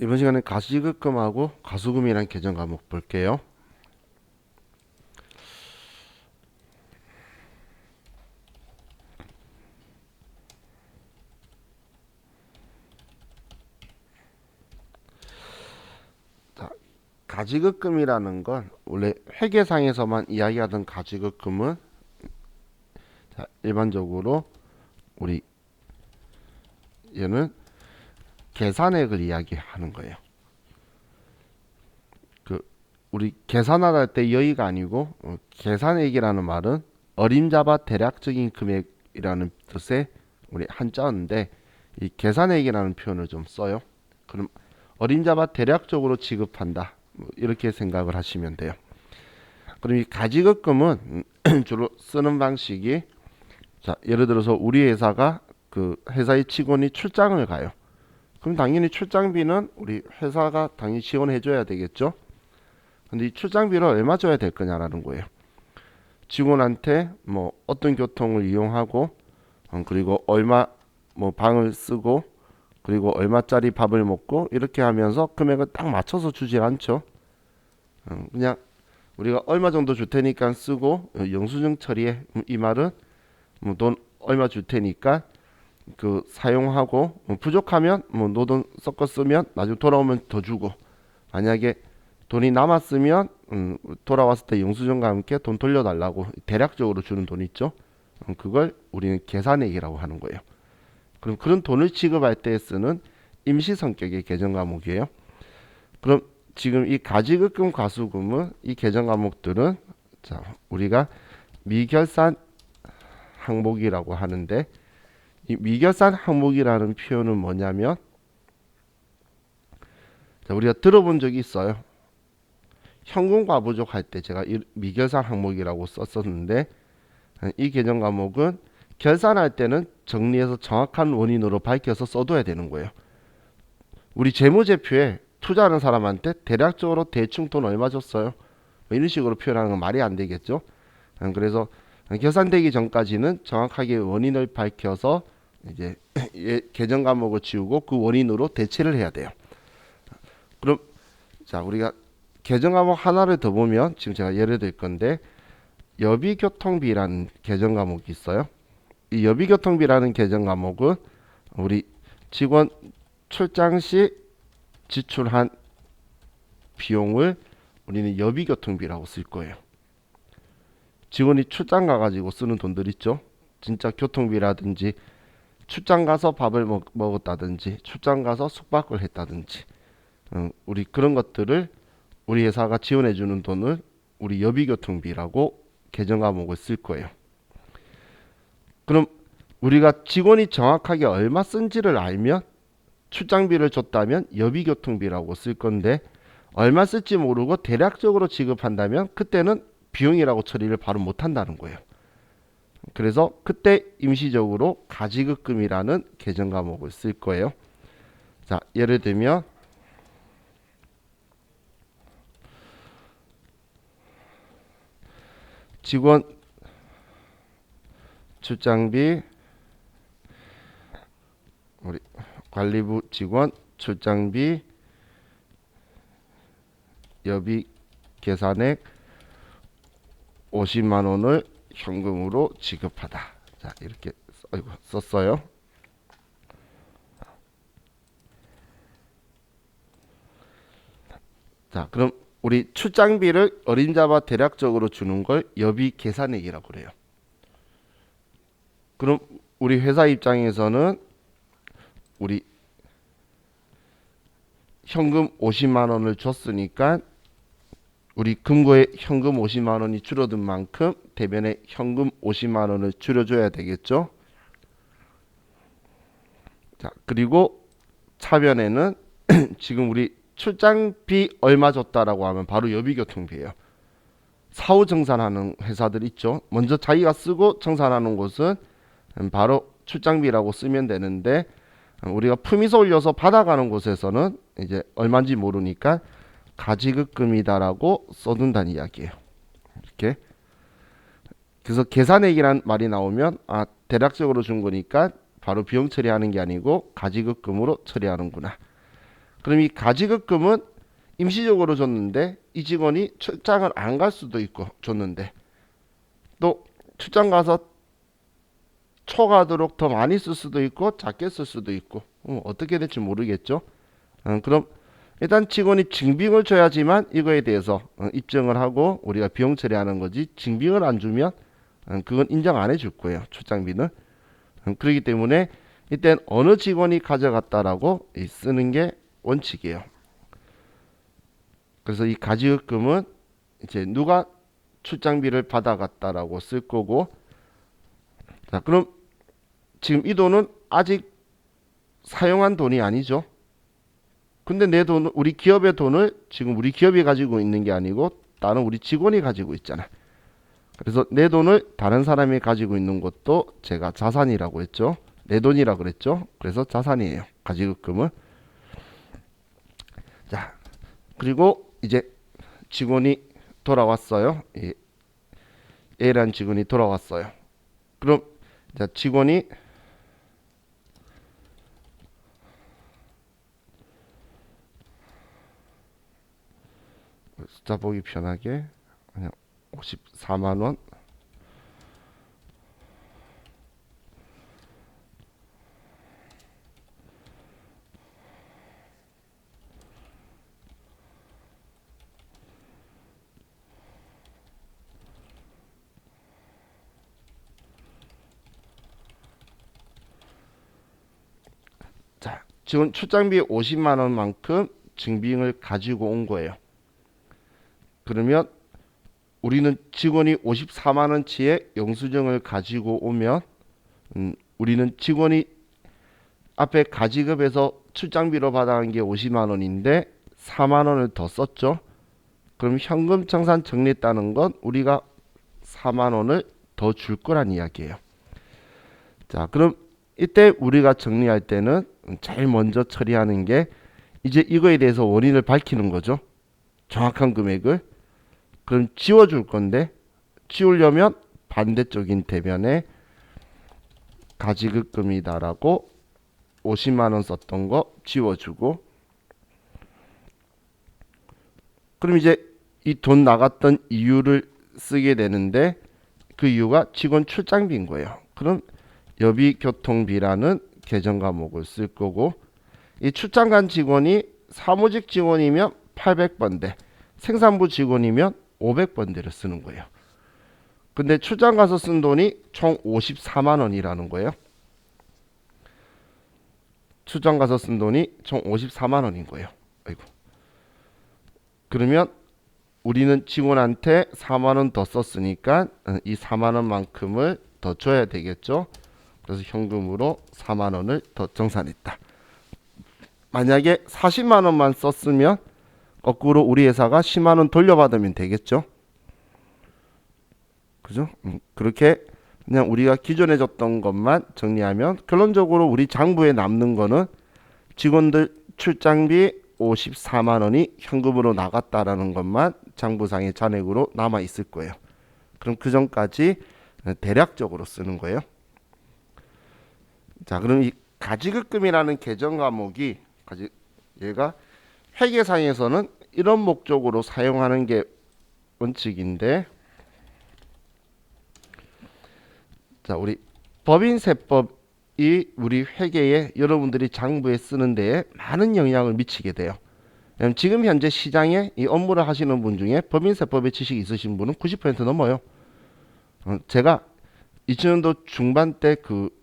이번 시간에 가시급금하고 가수금이라는 계정 과목 볼게요. 자, 가지급금이라는 건 원래 회계상에서만 이야기하던 가지급금은 일반적으로 우리 얘는 계산액을 이야기하는 거예요. 우리 계산할 때 여의가 아니고 계산액이라는 말은 어림잡아 대략적인 금액이라는 뜻의 우리 한자어인데 이 계산액이라는 표현을 좀 써요. 그럼 어림잡아 대략적으로 지급한다. 이렇게 생각을 하시면 돼요. 그럼 이 가지급금은 주로 쓰는 방식이 예를 들어서 우리 회사가 그 회사의 직원이 출장을 가요. 그럼 당연히 출장비는 우리 회사가 당연히 지원해 줘야 되겠죠. 근데 이 출장비를 얼마 줘야 될 거냐라는 거예요. 직원한테 뭐 어떤 교통을 이용하고 그리고 얼마 뭐 방을 쓰고 그리고 얼마짜리 밥을 먹고 이렇게 하면서 금액을 딱 맞춰서 주질 않죠. 그냥 우리가 얼마 정도 줄 테니까 쓰고 영수증 처리해. 이 말은 뭐 돈 얼마 줄 테니까 그 사용하고 부족하면 뭐 노동 섞어 쓰면 나중에 돌아오면 더 주고 만약에 돈이 남았으면 돌아왔을 때 영수증과 함께 돈 돌려달라고 대략적으로 주는 돈 있죠. 그걸 우리는 계산액이라고 하는 거예요. 그럼 그런 돈을 지급할 때 쓰는 임시 성격의 계정 과목이에요. 그럼 지금 이 가지급금 과수금은 이 계정 과목들은 우리가 미결산 항목이라고 하는데 이 미결산 항목이라는 표현은 뭐냐면 우리가 들어본 적이 있어요. 현금 과부족 할 때 제가 이 미결산 항목이라고 썼었는데 이 계정 과목은 결산할 때는 정리해서 정확한 원인으로 밝혀서 써둬야 되는 거예요. 우리 재무제표에 투자하는 사람한테 대략적으로 대충 돈 얼마 줬어요. 뭐 이런 식으로 표현하는 건 말이 안 되겠죠. 그래서 결산되기 전까지는 정확하게 원인을 밝혀서 이제 계정 과목을 지우고 그 원인으로 대체를 해야 돼요. 그럼 우리가 계정 과목 하나를 더 보면 지금 제가 예를 들 건데 여비교통비라는 계정 과목이 있어요. 이 여비교통비라는 계정 과목은 우리 직원 출장 시 지출한 비용을 우리는 여비교통비라고 쓸 거예요. 직원이 출장 가가지고 쓰는 돈들 있죠. 진짜 교통비라든지 출장 가서 밥을 먹었다든지 출장 가서 숙박을 했다든지 우리 그런 것들을 우리 회사가 지원해주는 돈을 우리 여비교통비라고 계정 과목을 쓸 거예요. 그럼 우리가 직원이 정확하게 얼마 쓴지를 알면 출장비를 줬다면 여비교통비라고 쓸 건데 얼마 쓸지 모르고 대략적으로 지급한다면 그때는 비용이라고 처리를 바로 못한다는 거예요. 그래서 그때 임시적으로 가지급금이라는 계정 과목을 쓸 거예요. 예를 들면 직원 출장비 우리 관리부 직원 출장비 여비 계산액 50만 원을 현금으로 지급하다. 이렇게 썼어요. 그럼 우리 출장비를 어림잡아 대략적으로 주는 걸 여비 계산액이라고 그래요. 그럼 우리 회사 입장에서는 우리 현금 50만 원을 줬으니까 우리 금고에 현금 50만 원이 줄어든 만큼 대변에 현금 50만 원을 줄여줘야 되겠죠. 그리고 차변에는 지금 우리 출장비 얼마 줬다라고 하면 바로 여비교통비예요. 사후 정산하는 회사들 있죠. 먼저 자기가 쓰고 정산하는 곳은 바로 출장비라고 쓰면 되는데 우리가 품위서 올려서 받아가는 곳에서는 이제 얼마인지 모르니까 가지급금이다라고 써둔다는 이야기예요. 이렇게. 그래서 계산액이란 말이 나오면 대략적으로 준 거니까 바로 비용 처리하는 게 아니고 가지급금으로 처리하는구나. 그럼 이 가지급금은 임시적으로 줬는데 이 직원이 출장을 안 갈 수도 있고 줬는데 또 출장 가서 초과하도록 더 많이 쓸 수도 있고 작게 쓸 수도 있고 어떻게 될지 모르겠죠. 그럼 일단 직원이 증빙을 줘야지만 이거에 대해서 입증을 하고 우리가 비용 처리하는 거지 증빙을 안 주면 그건 인정 안 해줄 거예요. 출장비는. 그렇기 때문에 이땐 어느 직원이 가져갔다라고 쓰는 게 원칙이에요. 그래서 이 가지급금은 이제 누가 출장비를 받아갔다라고 쓸 거고, 자 그럼 지금 이 돈은 아직 사용한 돈이 아니죠. 근데 내 돈, 우리 기업의 돈을 지금 우리 기업이 가지고 있는 게 아니고 다른 우리 직원이 가지고 있잖아. 그래서 내 돈을 다른 사람이 가지고 있는 것도 제가 자산이라고 했죠. 내 돈이라 그랬죠. 그래서 자산이에요. 가지급금은. 자, 그리고 이제 직원이 돌아왔어요. A라는 직원이 돌아왔어요. 그럼 자, 직원이 숫자 보기 편하게 그냥 54만 원. 자, 지금 출장비 50만 원만큼 증빙을 가지고 온 거예요. 그러면 우리는 직원이 54만 원치의 영수증을 가지고 오면 우리는 직원이 앞에 가지급에서 출장비로 받아간 게 50만 원인데 4만 원을 더 썼죠. 그럼 현금 청산 정리했다는 건 우리가 4만 원을 더 줄 거란 이야기예요. 자, 그럼 이때 우리가 정리할 때는 제일 먼저 처리하는 게 이제 이거에 대해서 원인을 밝히는 거죠. 정확한 금액을. 그럼 지워줄 건데 지우려면 반대쪽인 대변에 가지급금이다라고 50만 원 썼던 거 지워주고, 그럼 이제 이 돈 나갔던 이유를 쓰게 되는데 그 이유가 직원 출장비인 거예요. 그럼 여비교통비라는 계정 과목을 쓸 거고, 이 출장 간 직원이 사무직 직원이면 800번대, 생산부 직원이면 500번대를 쓰는 거예요. 근데 출장 가서 쓴 돈이 총 54만 원이라는 거예요. 출장 가서 쓴 돈이 총 54만 원인 거예요. 아이고. 그러면 우리는 직원한테 4만 원 더 썼으니까 이 4만 원만큼을 더 줘야 되겠죠. 그래서 현금으로 4만 원을 더 정산했다. 만약에 40만 원만 썼으면 거꾸로 우리 회사가 10만 원 돌려받으면 되겠죠. 그죠? 그렇게 그냥 우리가 기존에 줬던 것만 정리하면 결론적으로 우리 장부에 남는 거는 직원들 출장비 54만 원이 현금으로 나갔다라는 것만 장부상의 잔액으로 남아 있을 거예요. 그럼 그 전까지 대략적으로 쓰는 거예요. 자, 그럼 이 가지급금이라는 계정 과목이 얘가 회계상에서는 이런 목적으로 사용하는 게 원칙인데, 자, 우리 법인세법이 우리 회계에 여러분들이 장부에 쓰는 데에 많은 영향을 미치게 돼요. 왜냐면 지금 현재 시장에 이 업무를 하시는 분 중에 법인세법의 지식이 있으신 분은 90% 넘어요. 제가 2000년도 중반 때 그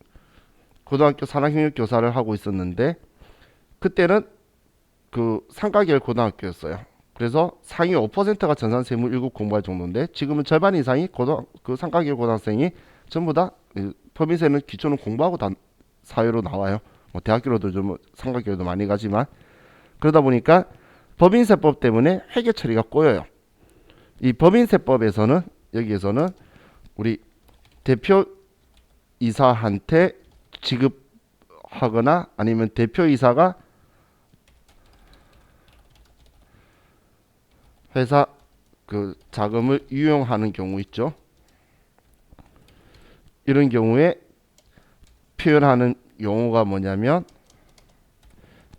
고등학교 산학협력 교사를 하고 있었는데 그때는 그 상가계열 고등학교였어요. 그래서 상위 5%가 전산세무 1급 공부할 정도인데 지금은 절반 이상이 그 상가계열 고등학생이 전부 다 법인세는 기초는 공부하고 다 사회로 나와요. 뭐 대학교로도 좀 상가계열도 많이 가지만 그러다 보니까 법인세법 때문에 회계 처리가 꼬여요. 이 법인세법에서는 여기에서는 우리 대표이사한테 지급하거나 아니면 대표이사가 회사 그 자금을 유용하는 경우 있죠. 이런 경우에 표현하는 용어가 뭐냐면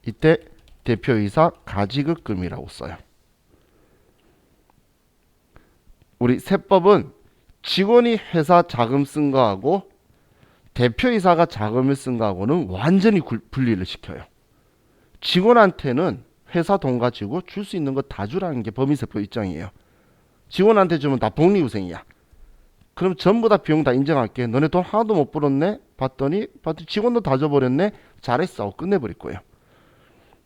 이때 대표이사 가지급금이라고 써요. 우리 세법은 직원이 회사 자금 쓴 거하고 대표이사가 자금을 쓴 거하고는 완전히 분리를 시켜요. 직원한테는 회사 돈 가지고 줄 수 있는 거 다 주라는 게 법인세법 입장이에요. 직원한테 주면 다 복리후생이야. 그럼 전부 다 비용 다 인정할게. 너네 돈 하나도 못 벌었네? 봤더니 직원도 다 줘버렸네? 잘했어 하고 끝내버릴 거예요.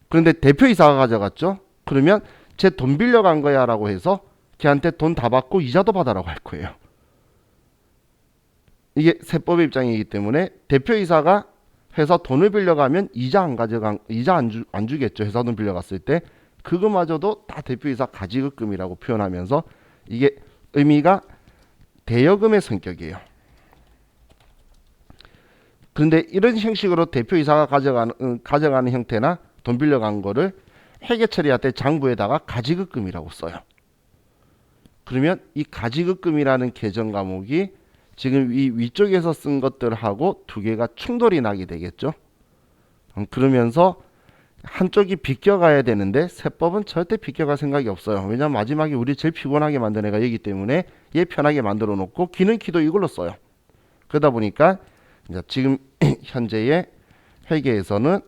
그런데 대표이사가 가져갔죠? 그러면 쟤 돈 빌려간 거야 라고 해서 걔한테 돈 다 받고 이자도 받아라고 할 거예요. 이게 세법의 입장이기 때문에 대표이사가 회사 돈을 빌려가면 이자 안 주겠죠. 회사 돈 빌려갔을 때 그거마저도 다 대표이사 가지급금이라고 표현하면서 이게 의미가 대여금의 성격이에요. 그런데 이런 형식으로 대표이사가 가져가는 형태나 돈 빌려간 거를 회계 처리할 때 장부에다가 가지급금이라고 써요. 그러면 이 가지급금이라는 계정 과목이 지금 이 위쪽에서 쓴 것들하고 두 개가 충돌이 나게 되겠죠. 그러면서 한쪽이 비껴가야 되는데 세법은 절대 비껴갈 생각이 없어요. 왜냐하면 마지막에 우리 제일 피곤하게 만든 애가 얘기 때문에 얘 편하게 만들어 놓고 기는 키도 이걸로 써요. 그러다 보니까 이제 지금 현재의 회계에서는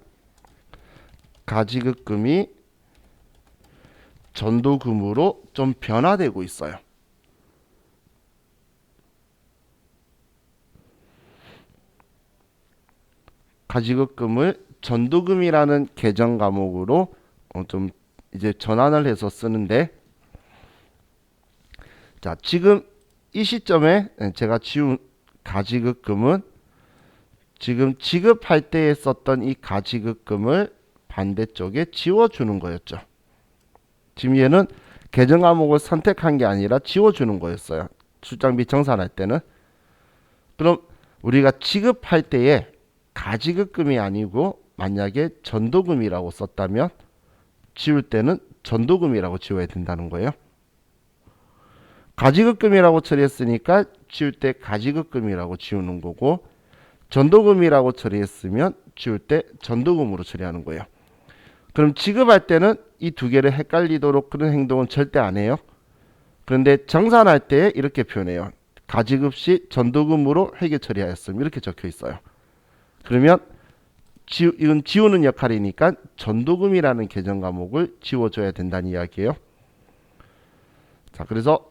가지급금이 전도금으로 좀 변화되고 있어요. 가지급금을 전도금이라는 계정 과목으로 좀 이제 전환을 해서 쓰는데, 자, 지금 이 시점에 제가 지운 가지급금은 지금 지급할 때에 썼던 이 가지급금을 반대쪽에 지워주는 거였죠. 지금 얘는 계정 과목을 선택한 게 아니라 지워주는 거였어요. 출장비 정산할 때는. 그럼 우리가 지급할 때에 가지급금이 아니고 만약에 전도금이라고 썼다면 지울 때는 전도금이라고 지워야 된다는 거예요. 가지급금이라고 처리했으니까 지울 때 가지급금이라고 지우는 거고, 전도금이라고 처리했으면 지울 때 전도금으로 처리하는 거예요. 그럼 지급할 때는 이 두 개를 헷갈리도록 그런 행동은 절대 안 해요. 그런데 정산할 때 이렇게 표현해요. 가지급 시 전도금으로 회계 처리하였음, 이렇게 적혀 있어요. 그러면 이건 지우는 역할이니까 전도금이라는 계정 과목을 지워줘야 된다는 이야기예요. 자, 그래서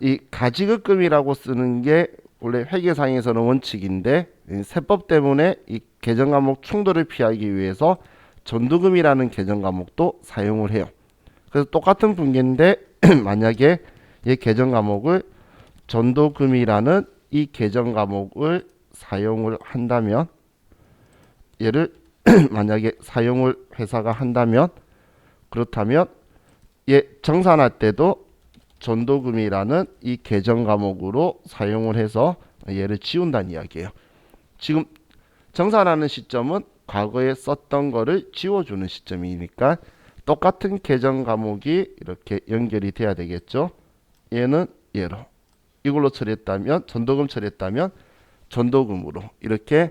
이 가지급금이라고 쓰는 게 원래 회계상에서는 원칙인데 세법 때문에 이 계정 과목 충돌을 피하기 위해서 전도금이라는 계정 과목도 사용을 해요. 그래서 똑같은 분계인데 만약에 이 계정 과목을 전도금이라는 이 계정 과목을 사용을 한다면, 얘를 만약에 사용을 회사가 한다면, 그렇다면 얘 정산할 때도 전도금이라는 이 계정 과목으로 사용을 해서 얘를 지운다는 이야기예요. 지금 정산하는 시점은 과거에 썼던 거를 지워주는 시점이니까 똑같은 계정 과목이 이렇게 연결이 돼야 되겠죠. 얘는 얘로, 이걸로 처리했다면 전도금 처리했다면 전도금으로, 이렇게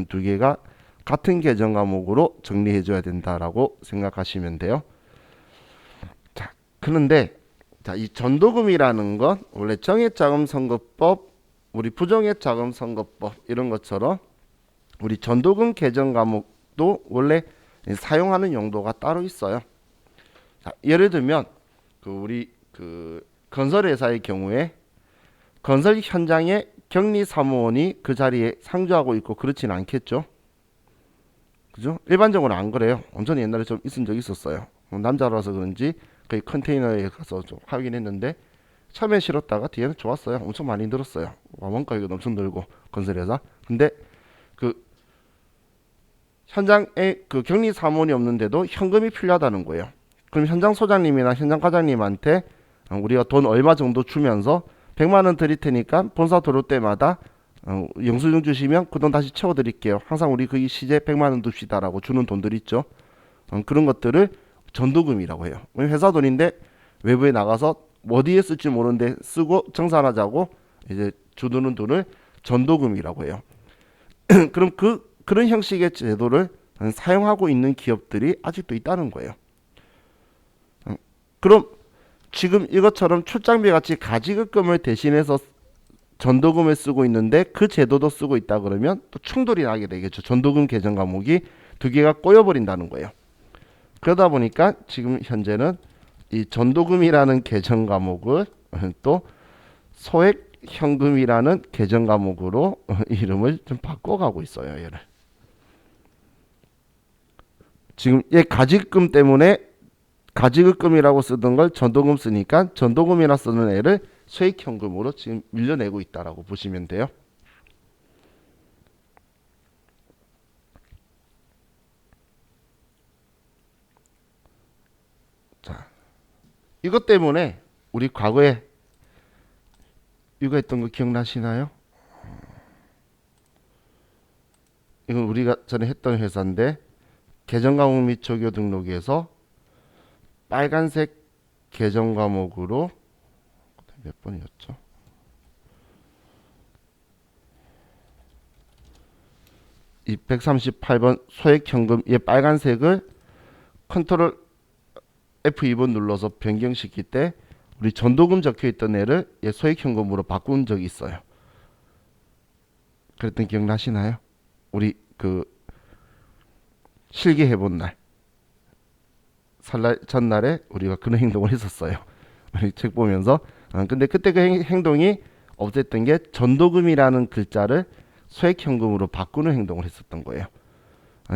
두 개가 같은 계정 과목으로 정리해 줘야 된다라고 생각하시면 돼요. 자, 그런데 이 전도금이라는 건 원래 정액자금선거법, 우리 부정액자금선거법 이런 것처럼 우리 전도금 계정 과목도 원래 사용하는 용도가 따로 있어요. 자, 예를 들면 우리 건설회사의 경우에 건설 현장에 격리사무원이 그 자리에 상주하고 있고 그렇지는 않겠죠. 그죠? 일반적으로 안 그래요. 완전히 옛날에 좀 있은 적이 있었어요. 남자라서 그런지 거의 컨테이너에 가서 좀 확인했는데 처음엔 싫었다가 뒤에는 좋았어요. 엄청 많이 늘었어요. 원가 이거 엄청 늘고 건설회사. 근데 현장에 격리 사무원이 없는데도 현금이 필요하다는 거예요. 그럼 현장 소장님이나 현장 과장님한테 우리가 돈 얼마 정도 주면서 100만 원 드릴 테니까 본사 들어올 때마다 영수증 주시면 그 돈 다시 채워드릴게요. 항상 우리 그 시제 100만 원 둡시다라고 주는 돈들 있죠. 그런 것들을 전도금이라고 해요. 회사 돈인데 외부에 나가서 어디에 쓸지 모르는데 쓰고 정산하자고 이제 주는 돈을 전도금이라고 해요. 그럼 그런 형식의 제도를 사용하고 있는 기업들이 아직도 있다는 거예요. 그럼 지금 이것처럼 출장비 같이 가지급금을 대신해서 전도금을 쓰고 있는데 그 제도도 쓰고 있다 그러면 또 충돌이 나게 되겠죠. 전도금 계정 과목이 두 개가 꼬여버린다는 거예요. 그러다 보니까 지금 현재는 이 전도금이라는 계정 과목을 또 소액현금이라는 계정 과목으로 이름을 좀 바꿔가고 있어요. 얘를. 지금 얘 가지금 때문에 가지급금이라고 쓰던 걸 전도금 쓰니까 전도금이라 쓰는 애를 소액현금으로 지금 밀려내고 있다라고 보시면 돼요. 자, 이것 때문에 우리 과거에 이거 했던 거 기억나시나요? 이건 우리가 전에 했던 회사인데 계정 과목 및 조교 등록에서 빨간색 계정 과목으로 몇 번이었죠? 이 138번 소액현금 이 빨간색을 컨트롤 F2번 눌러서 변경시킬 때 우리 전도금 적혀있던 애를 얘 소액현금으로 바꾼 적이 있어요. 그랬던 기억나시나요? 우리 그 실기해본 날 설날 전날에 우리가 그런 행동을 했었어요. 우리 책 보면서 근데 그때 그 행동이 없앴던 게 전도금이라는 글자를 소액현금으로 바꾸는 행동을 했었던 거예요.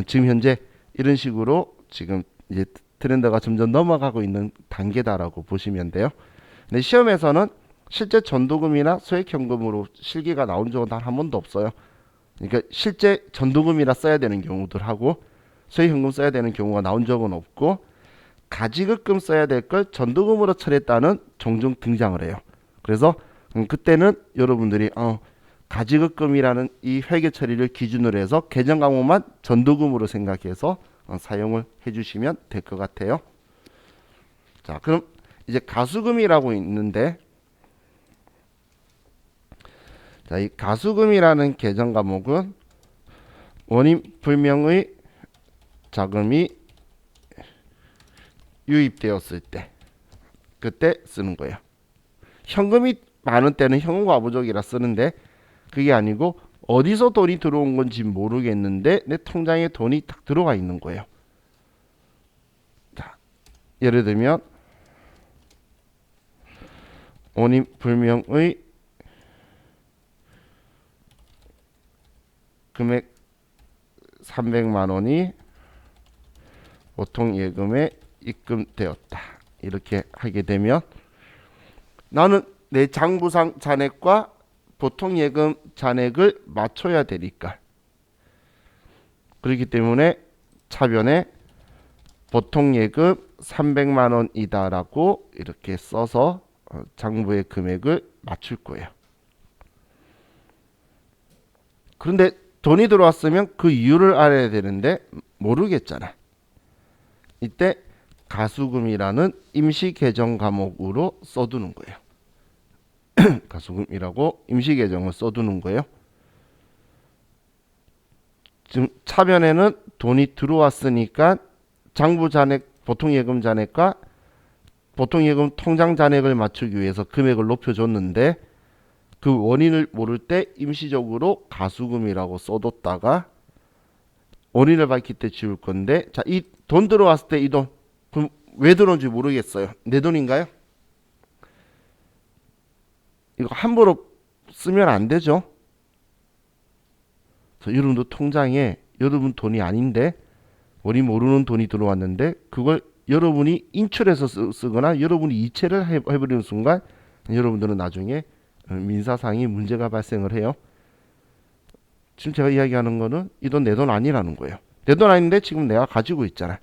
지금 현재 이런 식으로 지금 이제 트렌드가 점점 넘어가고 있는 단계다라고 보시면 돼요. 근데 시험에서는 실제 전도금이나 소액현금으로 실기가 나온 적은 단 한 번도 없어요. 그러니까 실제 전도금이라 써야 되는 경우들하고 소액현금 써야 되는 경우가 나온 적은 없고 가지급금 써야 될 걸 전도금으로 처리했다는 종종 등장을 해요. 그래서 그때는 여러분들이 가지급금이라는 이 회계 처리를 기준으로 해서 계정 과목만 전도금으로 생각해서 사용을 해주시면 될 것 같아요. 자, 그럼 이제 가수금이라고 있는데, 자, 이 가수금이라는 계정 과목은 원인 불명의 자금이 유입되었을 때, 그때 쓰는 거예요. 현금이 많은 때는 현금과 부족이라 쓰는데 그게 아니고 어디서 돈이 들어온 건지 모르겠는데 내 통장에 돈이 딱 들어와 있는 거예요. 자, 예를 들면 원인 불명의 금액 300만 원이 보통 예금에 입금되었다. 이렇게 하게 되면 나는 내 장부상 잔액과 보통 예금 잔액을 맞춰야 되니까 그렇기 때문에 차변에 보통 예금 300만 원이다라고 이렇게 써서 장부의 금액을 맞출 거예요. 그런데 돈이 들어왔으면 그 이유를 알아야 되는데 모르겠잖아. 이때 가수금이라는 임시 계정 과목으로 써두는 거예요. 가수금이라고 임시 계정을 써두는 거예요. 지금 차변에는 돈이 들어왔으니까 장부 잔액, 보통 예금 잔액과 보통 예금 통장 잔액을 맞추기 위해서 금액을 높여줬는데 그 원인을 모를 때 임시적으로 가수금이라고 써뒀다가 원인을 밝힐 때 지울 건데, 자, 이 돈 들어왔을 때 이 돈, 그럼 왜 들어온지 모르겠어요. 내 돈인가요? 이거 함부로 쓰면 안 되죠. 여러분도 통장에 여러분 돈이 아닌데 원인 모르는 돈이 들어왔는데 그걸 여러분이 인출해서 쓰거나 여러분이 이체를 해버리는 순간 여러분들은 나중에 민사상의 문제가 발생을 해요. 지금 제가 이야기하는 거는 이 돈 내 돈 아니라는 거예요. 내 돈 아닌데 지금 내가 가지고 있잖아.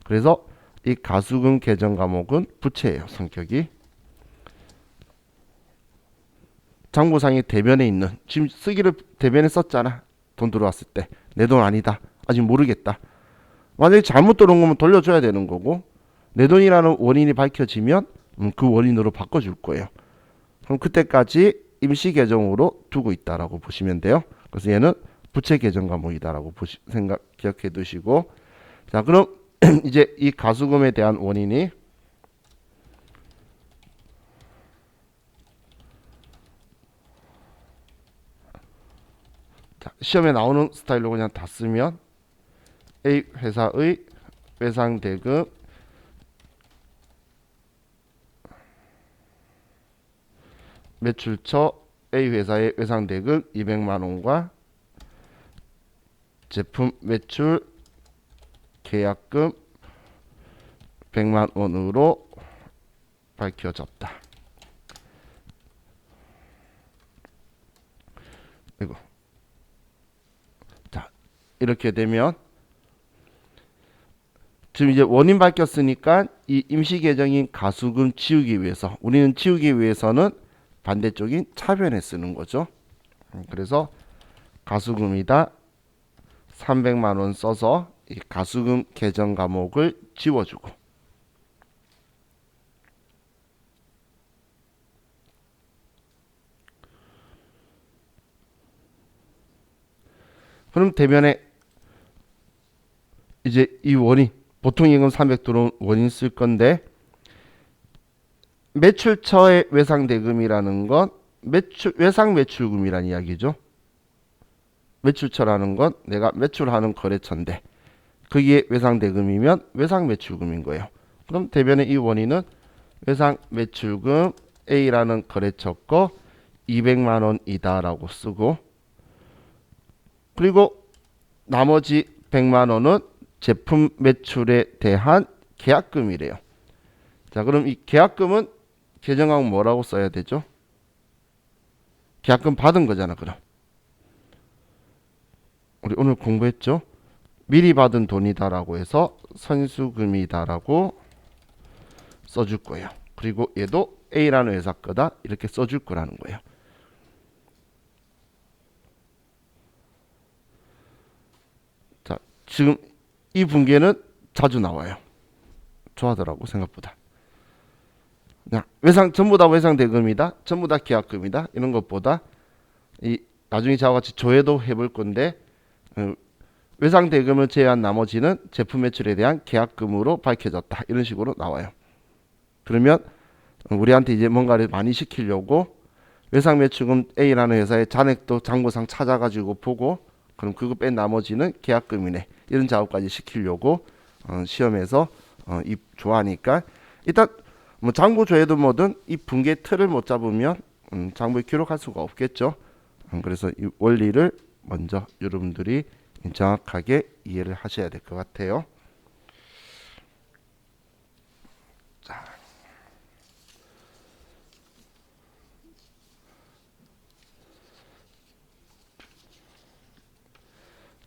그래서 이 가수금 계정 과목은 부채예요. 성격이. 장부상의 대변에 있는 지금 쓰기를 대변에 썼잖아. 돈 들어왔을 때 내 돈 아니다. 아직 모르겠다. 만약에 잘못 들어온 거면 돌려줘야 되는 거고 내 돈이라는 원인이 밝혀지면 그 원인으로 바꿔줄 거예요. 그럼 그때까지 임시 계정으로 두고 있다라고 보시면 돼요. 그래서 얘는 부채 계정 과목이다라고 기억해 두시고, 자 그럼 이제 이 가수금에 대한 원인이, 자, 시험에 나오는 스타일로 그냥 다 쓰면 A 회사의 외상대금 매출처 A 회사의 외상대금 200만 원과 제품 매출 계약금 100만 원으로 밝혀졌다. 이거. 자, 이렇게 되면 지금 이제 원인 밝혔으니까 이 임시 계정인 가수금 지우기 위해서, 우리는 지우기 위해서는 반대쪽인 차변에 쓰는 거죠. 그래서 가수금이다 300만 원 써서 이 가수금 계정 과목을 지워주고, 그럼 대변에 이제 이 원인, 보통 임금 300 들어온 원인 쓸 건데, 매출처의 외상대금이라는 건 외상 매출금이라는 이야기죠. 매출처라는 건 내가 매출하는 거래처인데 거기에 외상대금이면 외상 매출금인 거예요. 그럼 대변의 이 원인은 외상 매출금 A라는 거래처 거 200만 원이다 라고 쓰고, 그리고 나머지 100만 원은 제품 매출에 대한 계약금이래요. 자, 그럼 이 계약금은 계정하고 뭐라고 써야 되죠? 계약금 받은 거잖아. 그럼 우리 오늘 공부했죠? 미리 받은 돈이다라고 해서 선수금이다라고 써줄 거예요. 그리고 얘도 A라는 회사 거다 이렇게 써줄 거라는 거예요. 자, 지금 이 분계는 자주 나와요. 좋아하더라고 생각보다. 그냥 전부 다 외상 대금이다, 전부 다 계약금이다 이런 것보다 이 나중에 저와 같이 조회도 해볼 건데, 외상 대금을 제외한 나머지는 제품 매출에 대한 계약금으로 밝혀졌다 이런 식으로 나와요. 그러면 우리한테 이제 뭔가를 많이 시키려고 외상 매출금 A라는 회사의 잔액도 장부상 찾아가지고 보고, 그럼 그거 뺀 나머지는 계약금이네 이런 작업까지 시키려고 시험에서 좋아하니까, 일단 뭐 장부 조회도 뭐든 이 분계 틀을 못 잡으면 장부에 기록할 수가 없겠죠. 그래서 이 원리를 먼저 여러분들이 정확하게 이해를 하셔야 될 것 같아요. 자,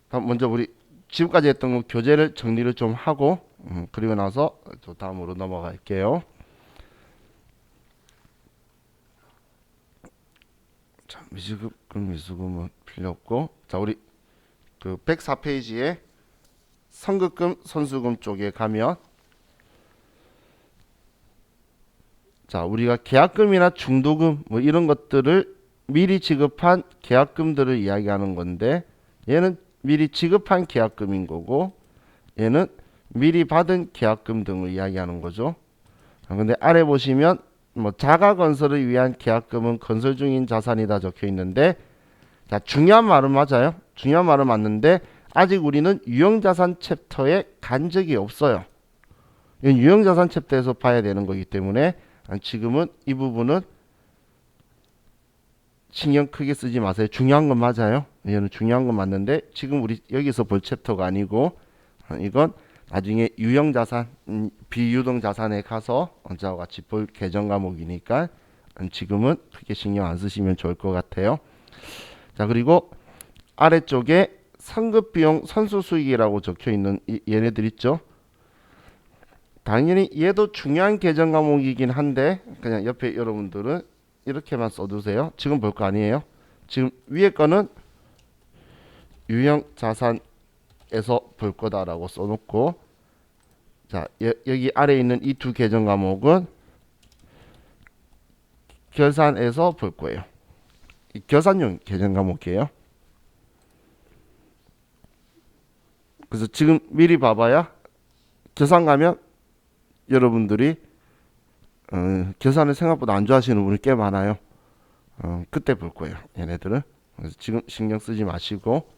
다음 먼저 우리 지금까지 했던 거 교재를 정리를 좀 하고, 그리고 나서 또 다음으로 넘어갈게요. 자, 미수금은 필요 없고, 자 우리 그 104페이지에 선급금 선수금 쪽에 가면, 자 우리가 계약금이나 중도금 뭐 이런 것들을 미리 지급한 계약금들을 이야기하는 건데, 얘는 미리 지급한 계약금인 거고 얘는 미리 받은 계약금 등을 이야기하는 거죠. 근데 아래 보시면 뭐 자가건설을 위한 계약금은 건설 중인 자산이다 적혀 있는데, 자 중요한 말은 맞아요. 중요한 말은 맞는데 아직 우리는 유형자산 챕터에 간 적이 없어요. 이건 유형자산 챕터에서 봐야 되는 거기 때문에 지금은 이 부분은 신경 크게 쓰지 마세요. 중요한 건 맞아요. 얘는 중요한 건 맞는데 지금 우리 여기서 볼 챕터가 아니고, 이건 나중에 유형자산, 비유동자산에 가서 저와 같이 볼 계정 과목이니까 지금은 크게 신경 안 쓰시면 좋을 것 같아요. 자 그리고 아래쪽에 상급비용 선수수익이라고 적혀있는 얘네들 있죠. 당연히 얘도 중요한 계정 과목이긴 한데 그냥 옆에 여러분들은 이렇게만 써두세요. 지금 볼 거 아니에요. 지금 위에 거는 유형자산에서 볼 거다라고 써놓고, 자 여기 아래에 있는 이 두 계정 과목은 결산에서 볼 거예요. 이 결산용 계정 과목이에요. 그래서 지금 미리 봐봐야 계산 가면 여러분들이 계산을 생각보다 안 좋아하시는 분이 꽤 많아요. 그때 볼 거예요. 얘네들은. 그래서 지금 신경 쓰지 마시고.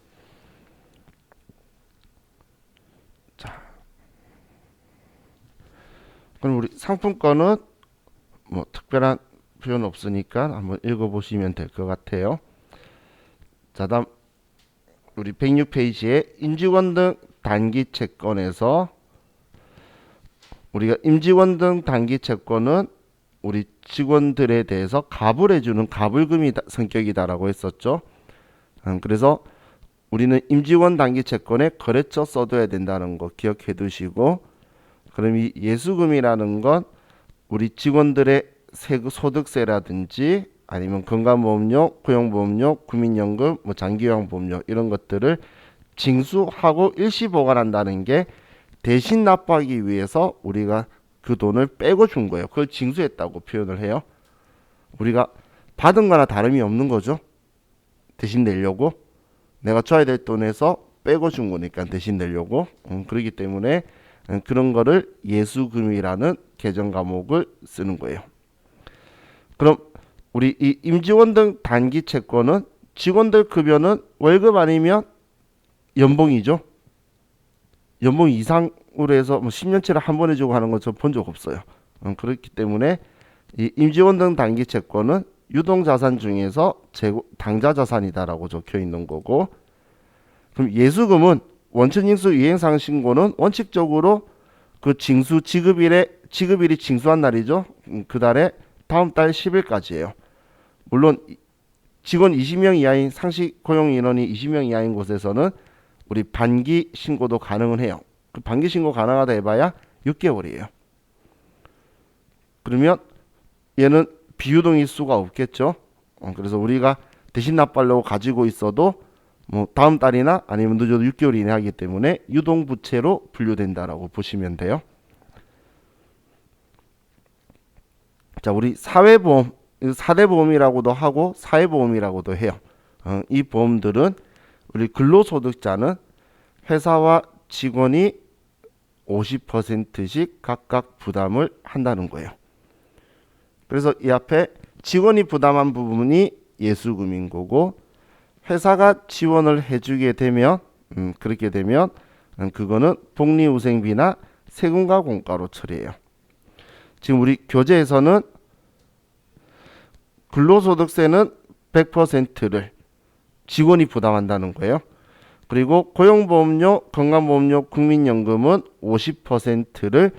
자, 그럼 우리 상품권은 뭐 특별한 표현 없으니까 한번 읽어보시면 될 것 같아요. 자, 다음 우리 106페이지에 임직원 등 단기 채권에서 우리가 임직원 등 단기 채권은 우리 직원들에 대해서 갑을 해주는 가불금이 성격이다라고 했었죠. 그래서 우리는 임직원 단기 채권에 거래처 써둬야 된다는 거 기억해 두시고, 그럼 이 예수금이라는 건 우리 직원들의 소득세라든지 아니면 건강보험료, 고용보험료, 국민연금, 뭐 장기요양보험료 이런 것들을 징수하고 일시 보관한다는 게 대신 납부하기 위해서 우리가 그 돈을 빼고 준 거예요. 그걸 징수했다고 표현을 해요. 우리가 받은 거나 다름이 없는 거죠. 대신 내려고. 내가 줘야 될 돈에서 빼고 준 거니까 대신 내려고. 그렇기 때문에 그런 거를 예수금이라는 계정 과목을 쓰는 거예요. 그럼 우리 이 임직원 등 단기 채권은 직원들 급여는 월급 아니면 연봉이죠. 연봉 이상으로 해서 뭐 10년치를 한 번에 주고 하는 건 저 본 적 없어요. 그렇기 때문에 이 임직원 등 단기 채권은 유동자산 중에서 당좌 자산이다라고 적혀 있는 거고, 그럼 예수금은 원천징수 이행상 신고는 원칙적으로 그 징수 지급일이 징수한 날이죠. 그 달에 다음 달 10일까지예요. 물론 직원 20명 이하인 상시 고용 인원이 20명 이하인 곳에서는 우리 반기 신고도 가능은 해요. 그 반기 신고 가능하다 해봐야 6개월이에요. 그러면 얘는 비유동일 수가 없겠죠. 그래서 우리가 대신 납부하려고 가지고 있어도 뭐 다음 달이나 아니면 늦어도 6개월 이내 하기 때문에 유동부채로 분류된다라고 보시면 돼요. 자, 우리 사회보험, 4대 보험이라고도 하고 사회보험이라고도 해요. 이 보험들은 우리 근로소득자는 회사와 직원이 50%씩 각각 부담을 한다는 거예요. 그래서 이 앞에 직원이 부담한 부분이 예수금인 거고, 회사가 지원을 해주게 되면 그렇게 되면 그거는 복리후생비나 세금과 공과로 처리해요. 지금 우리 교재에서는 근로소득세는 100%를 직원이 부담한다는 거예요. 그리고 고용보험료, 건강보험료, 국민연금은 50%를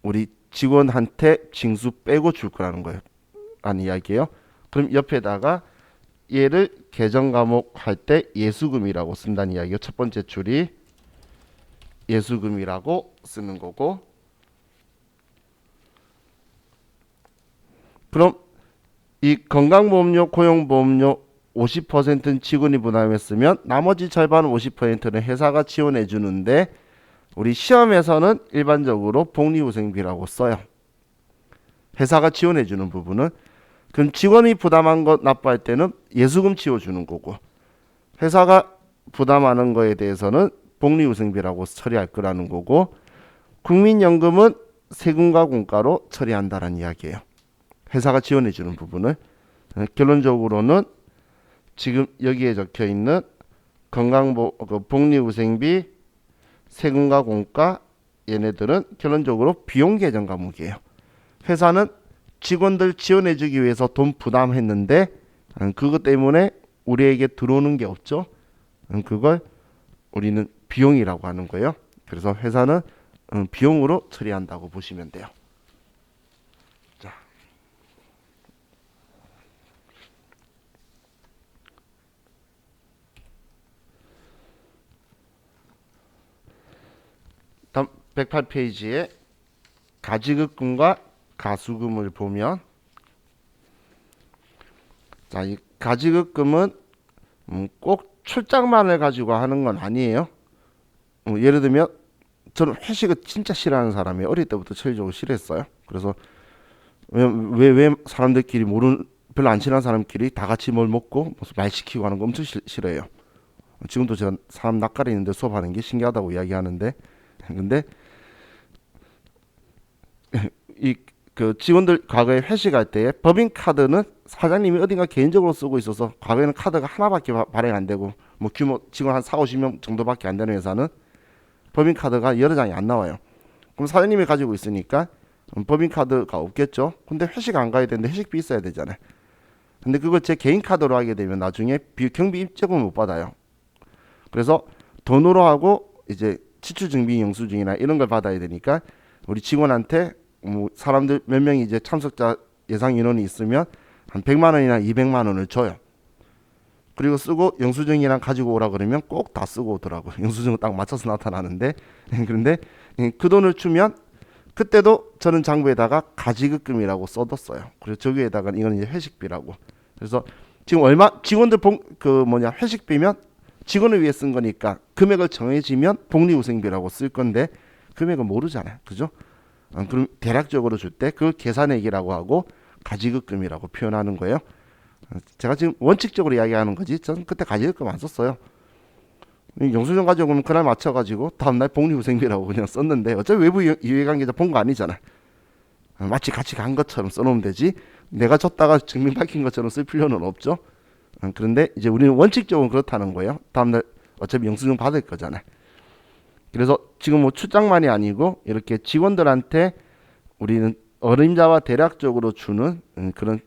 우리 직원한테 징수 빼고 줄 거라는 거예요. 라는 이야기예요. 그럼 옆에다가 얘를 계정 과목 할 때 예수금이라고 쓴다는 이야기예요. 첫 번째 줄이 예수금이라고 쓰는 거고, 그럼 이 건강보험료, 고용보험료 50%는 직원이 부담했으면 나머지 절반 50%는 회사가 지원해 주는데, 우리 시험에서는 일반적으로 복리후생비라고 써요. 회사가 지원해 주는 부분은. 그럼 직원이 부담한 거 납부할 때는 예수금 지워주는 거고, 회사가 부담하는 거에 대해서는 복리후생비라고 처리할 거라는 거고, 국민연금은 세금과 공과로 처리한다는 이야기예요. 회사가 지원해 주는 부분을. 결론적으로는 지금 여기에 적혀 있는 복리후생비, 세금과 공과, 얘네들은 결론적으로 비용 계정 과목이에요. 회사는 직원들 지원해 주기 위해서 돈 부담했는데 그것 때문에 우리에게 들어오는 게 없죠. 그걸 우리는 비용이라고 하는 거예요. 그래서 회사는 비용으로 처리한다고 보시면 돼요. 자, 다음 108페이지에 가지급금과 가수금을 보면, 자, 이 가지급금은 꼭 출장만을 가지고 하는 건 아니에요. 예를 들면 저는 회식을 진짜 싫어하는 사람이에요. 어릴 때부터 철저히 싫어했어요. 그래서 왜 사람들끼리 별로 안 친한 사람끼리 다 같이 뭘 먹고 무슨 말 시키고 하는 거 엄청 싫어해요. 지금도 제가 사람 낯가리는데 수업하는 게 신기하다고 이야기하는데, 근데 이 그 직원들 과거에 회식할 때 법인카드는 사장님이 어딘가 개인적으로 쓰고 있어서 과거에는 카드가 하나밖에 발행 안 되고 뭐 규모 직원 한 4, 50명 정도밖에 안 되는 회사는 법인카드가 여러 장이 안 나와요. 그럼 사장님이 가지고 있으니까 법인카드가 없겠죠. 근데 회식 안 가야 되는데 회식비 있어야 되잖아요. 근데 그걸 제 개인 카드로 하게 되면 나중에 경비 입증을 못 받아요. 그래서 돈으로 하고 이제 지출증빙 영수증이나 이런 걸 받아야 되니까 우리 직원한테 뭐 사람들 몇 명이 이제 참석자 예상 인원이 있으면 한 100만 원이나 200만 원을 줘요. 그리고 쓰고 영수증이랑 가지고 오라 그러면 꼭 다 쓰고 오더라고요. 영수증을 딱 맞춰서 나타나는데 그런데 그 돈을 주면 그때도 저는 장부에다가 가지급금이라고 써뒀어요. 그래서 저기에다가 이거는 이제 회식비라고. 그래서 지금 얼마 직원들 회식비면 직원을 위해 쓴 거니까 금액을 정해지면 복리후생비라고 쓸 건데 금액은 모르잖아요. 그죠? 그럼 대략적으로 줄 때 그걸 계산액이라고 하고 가지급금이라고 표현하는 거예요. 제가 지금 원칙적으로 이야기하는 거지 저는 그때 가지급금 안 썼어요. 영수증 가져오면 그날 맞춰가지고 다음날 복리후생비라고 그냥 썼는데 어차피 외부 이해관계자 본 거 아니잖아. 마치 같이 간 것처럼 써놓으면 되지 내가 줬다가 증명 밝힌 것처럼 쓸 필요는 없죠. 그런데 이제 우리는 원칙적으로 그렇다는 거예요. 다음날 어차피 영수증 받을 거잖아요. 그래서 지금 뭐 출장만이 아니고 이렇게 직원들한테 우리는 어림잡아 대략적으로 주는 그런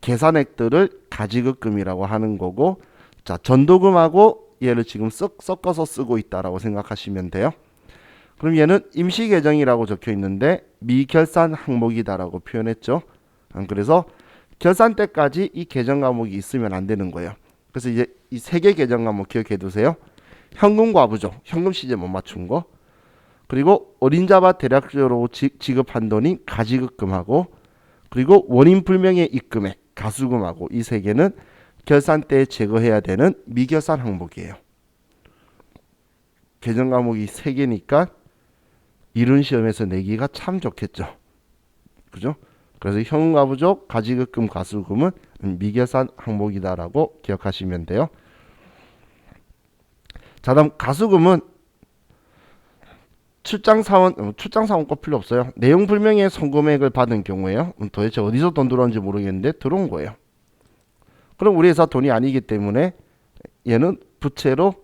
계산액들을 가지급금이라고 하는 거고, 자 전도금하고 얘를 지금 섞어서 쓰고 있다라고 생각하시면 돼요. 그럼 얘는 임시계정이라고 적혀 있는데 미결산 항목이다라고 표현했죠. 그래서 결산 때까지 이 계정 과목이 있으면 안 되는 거예요. 그래서 이제 이 세 개 계정 과목 기억해 두세요. 현금 과부죠. 현금 시제 못 맞춘 거. 그리고 어림잡아 대략적으로 지급한 돈이 가지급금하고, 그리고 원인 불명의 입금액 가수금하고 이 세 개는 결산 때 제거해야 되는 미결산 항목이에요. 계정 과목이 세 개니까 이런 시험에서 내기가 참 좋겠죠. 그죠? 그래서 현금과 부족, 가지급금, 가수금은 미결산 항목이다라고 기억하시면 돼요. 자, 다음 가수금은 출장사원 꼭 필요 없어요. 내용 불명의 송금액을 받은 경우에요. 도대체 어디서 돈 들어온지 모르겠는데 들어온 거예요. 그럼 우리 회사 돈이 아니기 때문에 얘는 부채로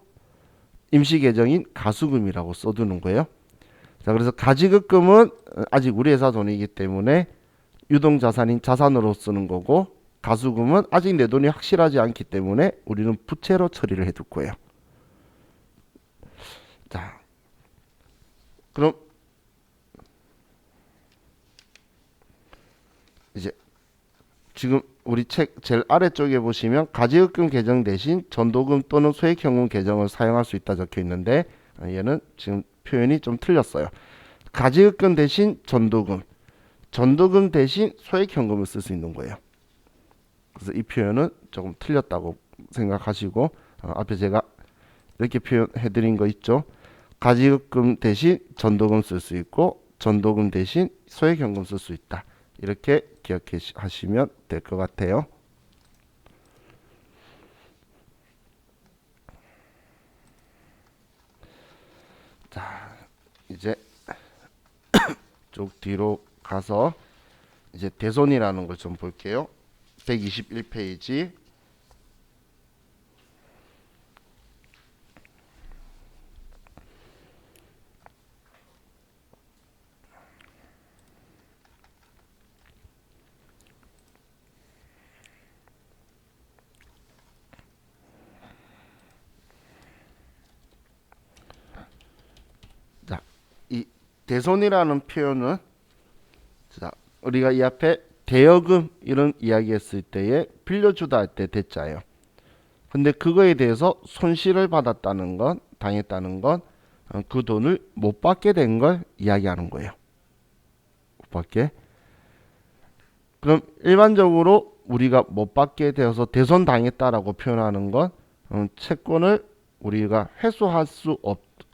임시계정인 가수금이라고 써두는 거예요. 자, 그래서 가지급금은 아직 우리 회사 돈이기 때문에 유동자산인 자산으로 쓰는 거고, 가수금은 아직 내 돈이 확실하지 않기 때문에 우리는 부채로 처리를 해둘 거예요. 자, 그럼 이제 지금 우리 책 제일 아래쪽에 보시면 가지급금 계정 대신 전도금 또는 소액현금 계정을 사용할 수 있다 적혀 있는데 얘는 지금 표현이 좀 틀렸어요. 가지급금 대신 전도금, 전도금 대신 소액현금을 쓸 수 있는 거예요. 그래서 이 표현은 조금 틀렸다고 생각하시고 앞에 제가 이렇게 표현해 드린 거 있죠. 가지급금 대신 전도금 쓸 수 있고 전도금 대신 소액현금 쓸 수 있다. 이렇게 기억하시면 될 것 같아요. 자, 이제 쭉 뒤로 가서 이제 대손이라는 걸 좀 볼게요. 121페이지. 자, 이 대손이라는 표현은 자, 우리가 이 앞에 대여금 이런 이야기했을 때에 빌려주다 할 때 대자예요. 근데 그거에 대해서 손실을 받았다는 건 당했다는 건 그 돈을 못 받게 된 걸 이야기하는 거예요. 못 받게. 그럼 일반적으로 우리가 못 받게 되어서 대손 당했다라고 표현하는 건 채권을 우리가 회수할 수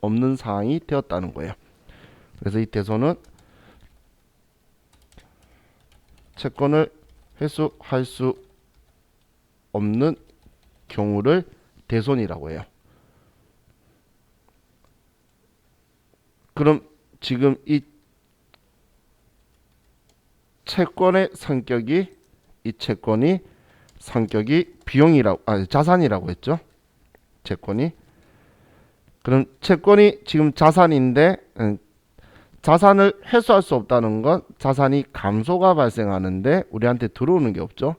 없는 상황이 되었다는 거예요. 그래서 이 대손은 채권을 회수할 수 없는 경우를 대손이라고 해요. 그럼 지금 이 채권의 성격이 이 채권이 성격이 비용이라고 자산이라고 했죠. 채권이. 그럼 채권이 지금 자산인데 자산을 회수할 수 없다는 건 자산이 감소가 발생하는데 우리한테 들어오는 게 없죠.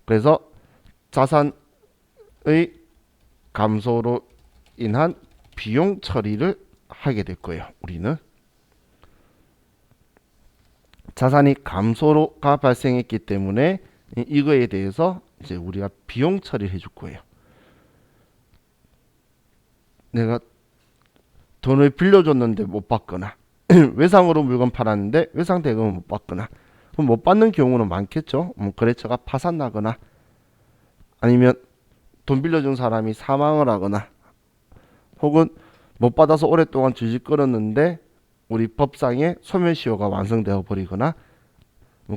그래서 자산의 감소로 인한 비용 처리를 하게 될 거예요. 우리는 자산이 감소가 발생했기 때문에 이거에 대해서 이제 우리가 비용 처리를 해줄 거예요. 내가 돈을 빌려줬는데 못 받거나 외상으로 물건 팔았는데 외상 대금을 못 받거나 그럼 못 받는 경우는 많겠죠. 거래처가 파산 나거나 아니면 돈 빌려준 사람이 사망을 하거나 혹은 못 받아서 오랫동안 질질 끌었는데 우리 법상에 소멸시효가 완성되어 버리거나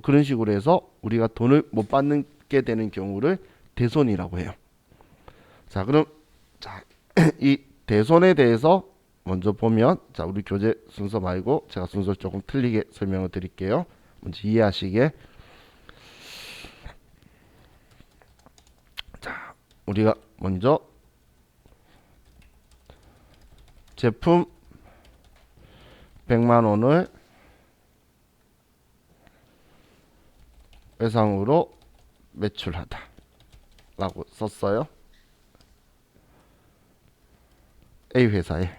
그런 식으로 해서 우리가 돈을 못 받게 되는 경우를 대손이라고 해요. 자, 그럼 이 대손에 대해서 먼저 보면 우리 교재 순서 말고 제가 순서를 조금 틀리게 설명을 드릴게요. 먼저 이해하시게. 자, 우리가 먼저 제품 100만 원을 외상으로 매출하다 라고 썼어요. A 회사에.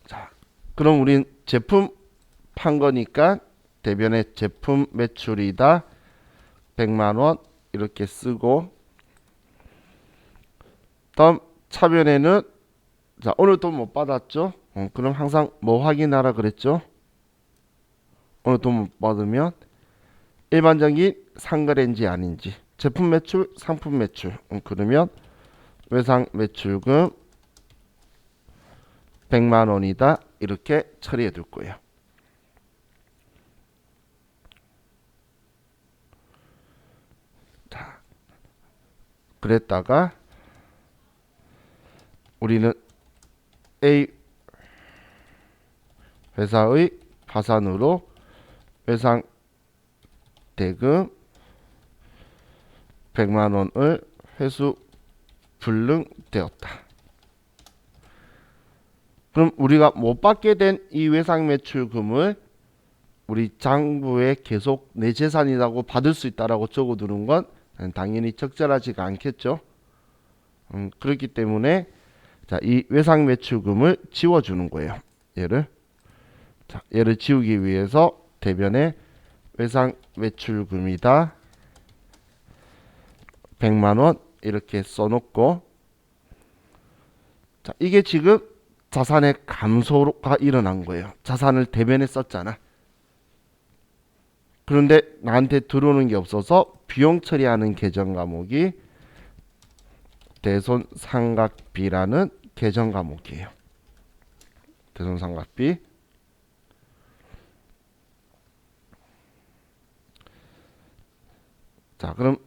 자, 그럼 우린 제품 판 거니까 대변에 제품 매출이다 100만 원 이렇게 쓰고 다음 차변에는 자, 오늘 돈 못 받았죠? 그럼 항상 뭐 확인하라 그랬죠? 오늘 돈 못 받으면 일반적인 상거래인지 아닌지 제품 매출, 상품 매출 그러면 외상 매출금 100만 원이다 이렇게 처리해 둘 거예요. 자, 그랬다가 우리는 A 회사의 파산으로 외상 대금 100만 원을 회수 불능되었다. 그럼 우리가 못 받게 된 이 외상 매출금을 우리 장부에 계속 내 재산이라고 받을 수 있다라고 적어두는 건 당연히 적절하지가 않겠죠. 그렇기 때문에 자, 이 외상 매출금을 지워주는 거예요. 얘를 지우기 위해서 대변에 외상 매출금이다 100만 원 이렇게 써놓고 자, 이게 지금 자산의 감소가 일어난 거예요. 자산을 대변에 썼잖아. 그런데 나한테 들어오는 게 없어서 비용 처리하는 계정 과목이 대손상각비라는 계정 과목이에요. 대손상각비. 자, 그럼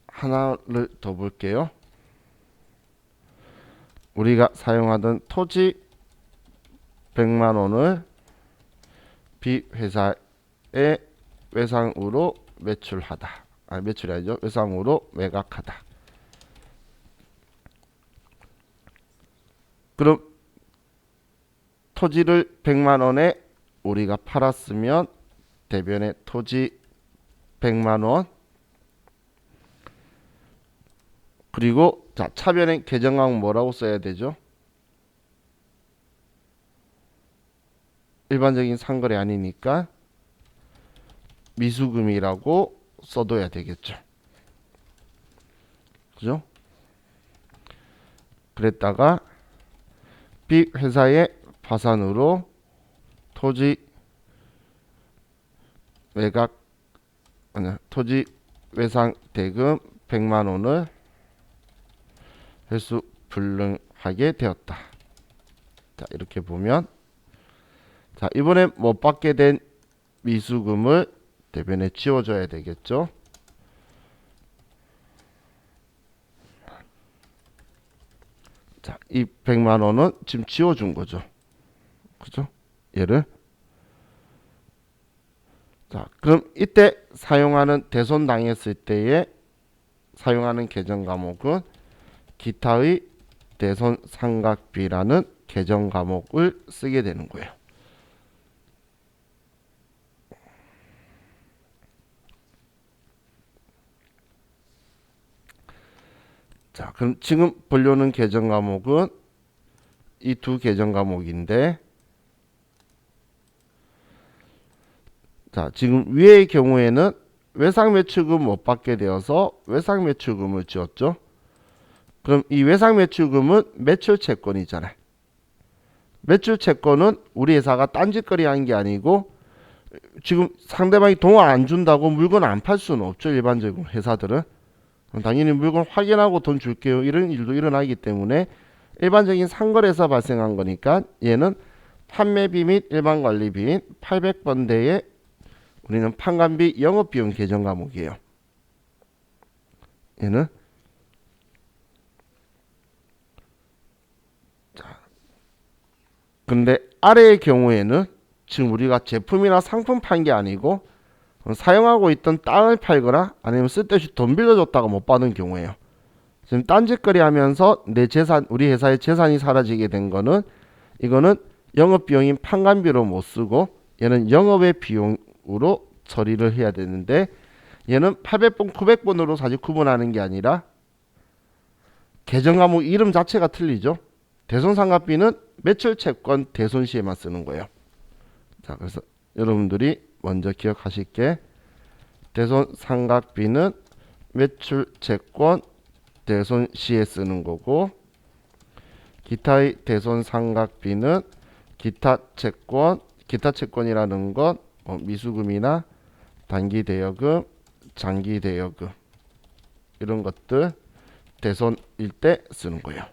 하나를 더 볼게요. 우리가 사용하던 토지 100만 원을 B 회사에 외상으로 매출하다. 매출이 아니죠. 외상으로 매각하다. 그럼 토지를 100만 원에 우리가 팔았으면 대변에 토지 100만 원 그리고 자, 차변에 계정항 뭐라고 써야 되죠? 일반적인 상거래 아니니까 미수금이라고 써둬야 되겠죠. 그죠? 그랬다가 B 회사의 파산으로 토지 매각 토지 외상 대금 100만 원을 회수 불능하게 되었다. 자, 이렇게 보면 자, 이번에 못 받게 된 미수금을 대변에 지워줘야 되겠죠. 자, 이 100만 원은 지금 지워준 거죠. 그죠? 얘를. 자, 그럼 이때 사용하는 대손당했을 때에 사용하는 계정 과목은 기타의 대손상각비라는 계정 과목을 쓰게 되는 거예요. 자, 그럼 지금 보려는 계정 과목은 이 두 계정 과목인데, 자, 지금 위의 경우에는 외상매출금 못 받게 되어서 외상매출금을 지었죠. 그럼 이 외상매출금은 매출채권이잖아요. 매출채권은 우리 회사가 딴짓거리 한 게 아니고 지금 상대방이 돈 안 준다고 물건 안 팔 수는 없죠. 일반적인 회사들은. 당연히 물건 확인하고 돈 줄게요. 이런 일도 일어나기 때문에 일반적인 상거래에서 발생한 거니까 얘는 판매비 및 일반관리비인 800번대의 우리는 판관비 영업비용 계정 과목이에요. 얘는 근데 아래의 경우에는 지금 우리가 제품이나 상품 판 게 아니고 사용하고 있던 땅을 팔거나 아니면 쓸데없이 돈 빌려줬다가 못 받은 경우에요. 지금 딴짓거리 하면서 내 재산, 우리 회사의 재산이 사라지게 된 거는 이거는 영업비용인 판관비로 못 쓰고 얘는 영업의 비용으로 처리를 해야 되는데 얘는 800번, 900번으로 사실 구분하는 게 아니라 계정 과목 이름 자체가 틀리죠. 대손상각비는 매출채권 대손시에만 쓰는 거예요. 자, 그래서 여러분들이 먼저 기억하실 게 대손상각비는 매출채권 대손시에 쓰는 거고 기타의 대손상각비는 기타채권, 기타채권이라는 건 미수금이나 단기대여금, 장기대여금 이런 것들 대손일 때 쓰는 거예요.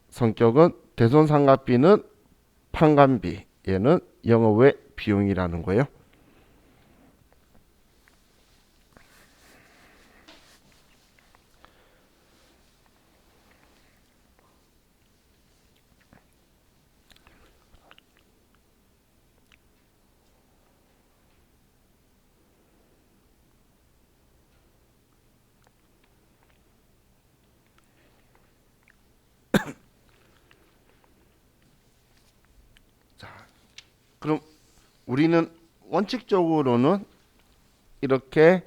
성격은 대손상각비는 판관비, 얘는 영업외 비용이라는 거예요. 그럼 우리는 원칙적으로는 이렇게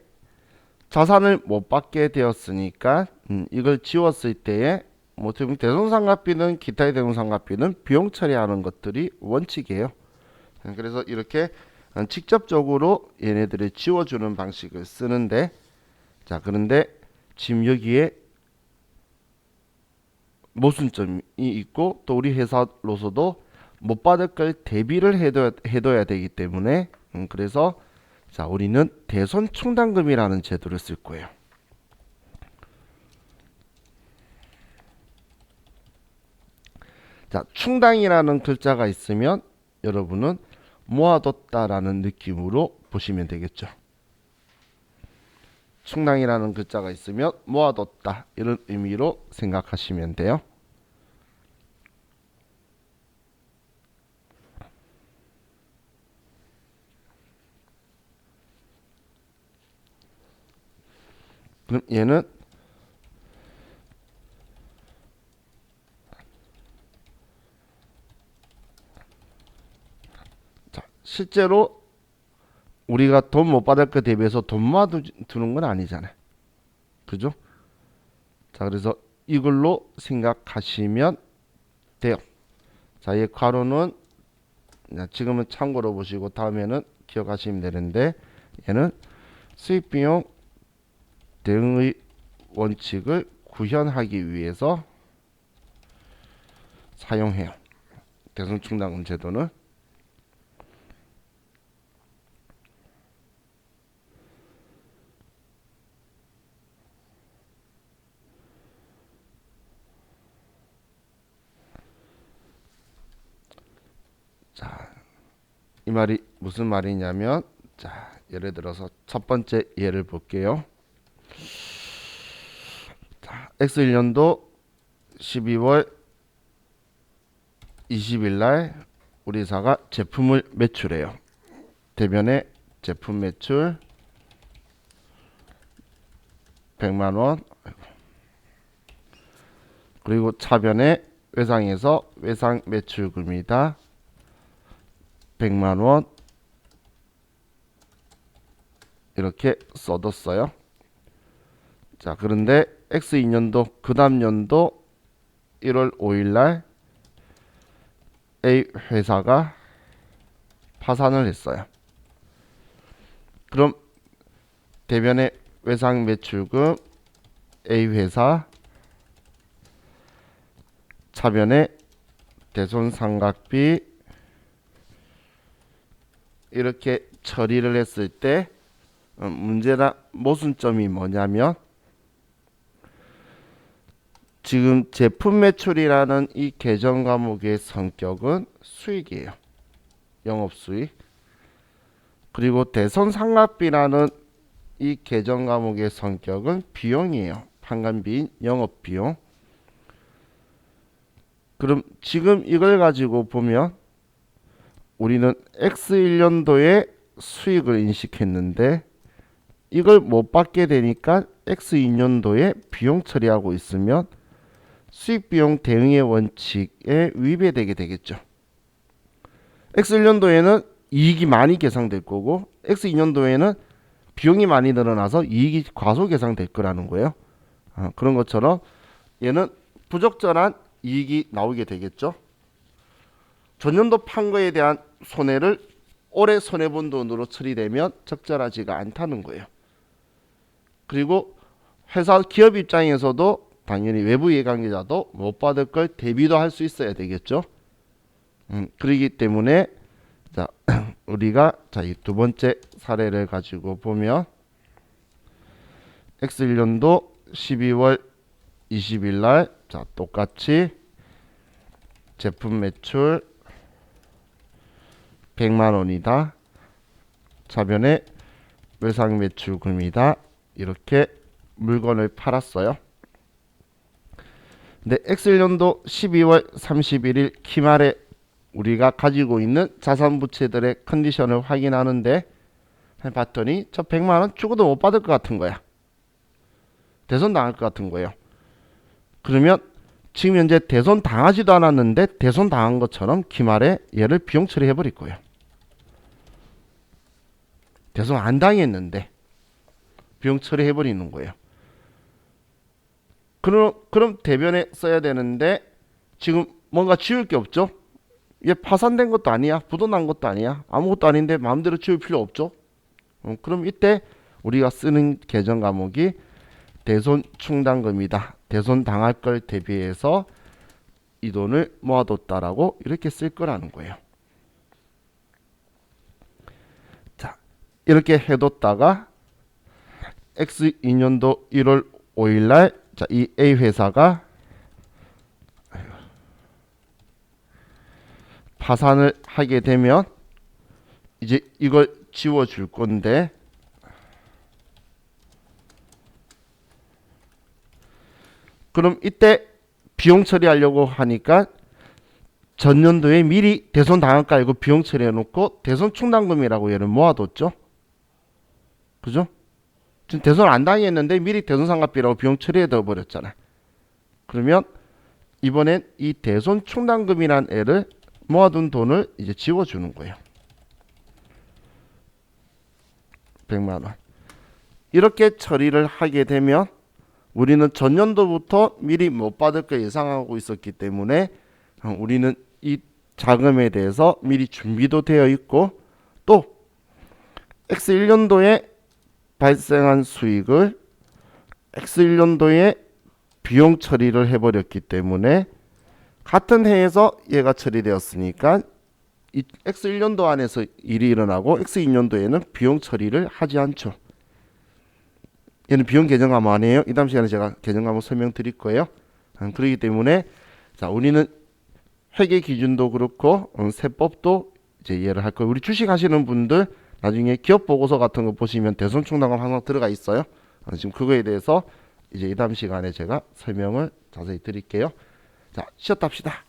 자산을 못 받게 되었으니까 이걸 지웠을 때에 뭐 지금 대손상각비는 기타의 대손상각비는 비용 처리하는 것들이 원칙이에요. 그래서 이렇게 직접적으로 얘네들을 지워주는 방식을 쓰는데 자 그런데 지금 여기에 모순점이 있고 또 우리 회사로서도 못 받을 걸 대비를 해둬야 되기 때문에 그래서 자 우리는 대손 충당금이라는 제도를 쓸 거예요. 자 충당이라는 글자가 있으면 여러분은 모아뒀다라는 느낌으로 보시면 되겠죠. 충당이라는 글자가 있으면 모아뒀다 이런 의미로 생각하시면 돼요. 그럼 얘는 자, 실제로 우리가 돈 못 받을 거 대비해서 돈 모아두는 건 아니잖아요. 그죠? 자, 그래서 이걸로 생각하시면 돼요. 자, 이 괄호는 지금은 참고로 보시고 다음에는 기억하시면 되는데 얘는 수입비용 대응의 원칙을 구현하기 위해서 사용해요. 대손충당금 제도는 이 말이 무슨 말이냐면, 자, 예를 들어서 첫 번째 예를 볼게요. 자, X1년도 12월 20일 날 우리 회사가 제품을 매출해요. 대변에 제품 매출 100만 원, 그리고 차변에 외상에서 외상 매출금이다 100만 원 이렇게 써뒀어요. 자, 그런데 X2년도 그 다음 연도 1월 5일 날 A 회사가 파산을 했어요. 그럼 대변의 외상 매출금 A 회사, 차변의 대손상각비 이렇게 처리를 했을 때 문제나 모순점이 뭐냐면, 지금 제품 매출이라는 이 계정 과목의 성격은 수익이에요. 영업수익. 그리고 대손상각비라는 이 계정 과목의 성격은 비용이에요. 판관비인 영업비용. 그럼 지금 이걸 가지고 보면 우리는 X1년도에 수익을 인식했는데 이걸 못 받게 되니까 X2년도에 비용 처리하고 있으면 수익비용 대응의 원칙에 위배되게 되겠죠. X1년도에는 이익이 많이 계상될 거고 X2년도에는 비용이 많이 늘어나서 이익이 과소 계상될 거라는 거예요. 그런 것처럼 얘는 부적절한 이익이 나오게 되겠죠. 전년도 판 거에 대한 손해를 올해 손해본 돈으로 처리되면 적절하지가 않다는 거예요. 그리고 회사 기업 입장에서도 당연히 외부 이해관계자도 못 받을 걸 대비도 할 수 있어야 되겠죠. 그렇기 때문에 자 우리가 이 두 번째 사례를 가지고 보면 X1년도 12월 20일 날 자 똑같이 제품 매출 100만 원이다. 차변에 외상 매출금이다. 이렇게 물건을 팔았어요. 근데 X1년도 12월 31일 기말에 우리가 가지고 있는 자산부채들의 컨디션을 확인하는데 봤더니 저 100만 원 죽어도 못 받을 것 같은 거야. 대손 당할 것 같은 거예요. 그러면 지금 현재 대손 당하지도 않았는데 대손 당한 것처럼 기말에 얘를 비용 처리해 버릴 거예요. 대손 안 당했는데 비용 처리해 버리는 거예요. 그럼 대변에 써야 되는데 지금 뭔가 지울 게 없죠. 얘 파산된 것도 아니야. 부도 난 것도 아니야. 아무것도 아닌데 마음대로 지울 필요 없죠. 그럼 이때 우리가 쓰는 계정 과목이 대손 충당금이다. 대손 당할 걸 대비해서 이 돈을 모아뒀다라고 이렇게 쓸 거라는 거예요. 자, 이렇게 해뒀다가 X2년도 1월 5일 날 자, 이 A 회사가 파산을 하게 되면 이제 이걸 지워 줄 건데 그럼 이때 비용 처리하려고 하니까 전년도에 미리 대손 당한 거 알고 비용 처리해 놓고 대손 충당금이라고 얘를 모아뒀죠. 그죠? 지금 대손 안 당했는데 미리 대손 상각비라고 비용 처리해 둬 버렸잖아. 그러면 이번엔 이 대손 충당금이란 애를 모아둔 돈을 이제 지워주는 거예요. 100만 원. 이렇게 처리를 하게 되면 우리는 전년도부터 미리 못 받을 거 예상하고 있었기 때문에 우리는 이 자금에 대해서 미리 준비도 되어 있고 또 X1년도에 발생한 수익을 X1년도에 비용 처리를 해버렸기 때문에 같은 해에서 얘가 처리되었으니까 이 X1년도 안에서 일이 일어나고 X2년도에는 비용 처리를 하지 않죠. 얘는 비용 계정 과목 아니에요. 이 다음 시간에 제가 계정 과목 설명드릴 거예요. 그렇기 때문에 자 우리는 회계 기준도 그렇고 세법도 이제 이해를 할 거예요. 우리 주식 하시는 분들 나중에 기업 보고서 같은 거 보시면 대손 충당금 항상 들어가 있어요. 지금 그거에 대해서 이제 이 다음 시간에 제가 설명을 자세히 드릴게요. 자, 쉬었다 합시다.